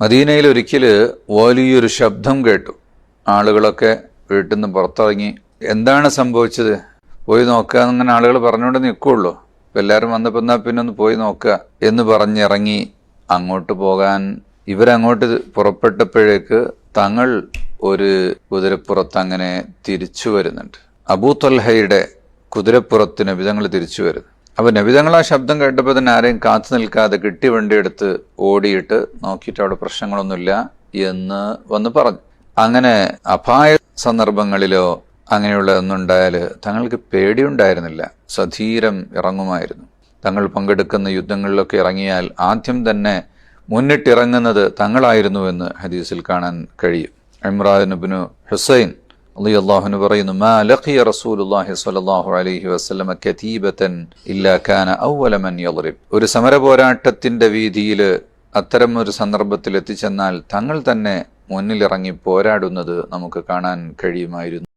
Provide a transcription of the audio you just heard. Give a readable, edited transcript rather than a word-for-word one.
മദീനയിൽ ഒരിക്കൽ വലിയൊരു ശബ്ദം കേട്ടു. ആളുകളൊക്കെ വീട്ടിൽ നിന്ന് പുറത്തിറങ്ങി. എന്താണ് സംഭവിച്ചത്, പോയി നോക്കുക എന്നിങ്ങനെ ആളുകൾ പറഞ്ഞുകൊണ്ട് നിൽക്കുള്ളൂ. എല്ലാവരും വന്നപ്പോൾ എന്നാൽ പിന്നെ ഒന്ന് പോയി നോക്കുക എന്ന് പറഞ്ഞിറങ്ങി. അങ്ങോട്ട് പോകാൻ ഇവരങ്ങോട്ട് പുറപ്പെട്ടപ്പോഴേക്ക് തങ്ങൾ ഒരു കുതിരപ്പുറത്ത് അങ്ങനെ തിരിച്ചു വരുന്നുണ്ട്. അബൂ ത്വൽഹയുടെ കുതിരപ്പുറത്ത് നബിതങ്ങൾ തിരിച്ചു വരുന്നു. അപ്പൊ നബിതങ്ങൾ ആ ശബ്ദം കേട്ടപ്പോൾ തന്നെ ആരെയും കാത്തു നിൽക്കാതെ കിട്ടി വണ്ടിയെടുത്ത് ഓടിയിട്ട് നോക്കിയിട്ട് അവിടെ പ്രശ്നങ്ങളൊന്നുമില്ല എന്ന് വന്ന് പറഞ്ഞു. അങ്ങനെ അപായ സന്ദർഭങ്ങളിലോ അങ്ങനെയുള്ള ഒന്നുണ്ടായാൽ തങ്ങൾക്ക് പേടിയുണ്ടായിരുന്നില്ല, സധീരം ഇറങ്ങുമായിരുന്നു. തങ്ങൾ പങ്കെടുക്കുന്ന യുദ്ധങ്ങളിലൊക്കെ ഇറങ്ങിയാൽ ആദ്യം തന്നെ മുന്നിട്ടിറങ്ങുന്നത് തങ്ങളായിരുന്നുവെന്ന് ഹദീസിൽ കാണാൻ കഴിയും. ഇമ്രാൻ ഇബ്നു ഹുസൈൻ റളിയല്ലാഹു പറയുന്നു, മാ ലഖിയ റസൂലുള്ളാഹി സ്വല്ലല്ലാഹു അലൈഹി വസല്ലം കതീബതൻ ഇല്ലാ കാന അവ്വല മൻ യദ്രിബ്. ഒരു സമര പോരാട്ടത്തിന്റെ വീതിയിൽ അത്തരം ഒരു സന്ദർഭത്തിൽ എത്തിച്ചെന്നാൽ തങ്ങൾ തന്നെ മുന്നിലിറങ്ങി പോരാടുന്നത് നമുക്ക് കാണാൻ കഴിയുമായിരുന്നു.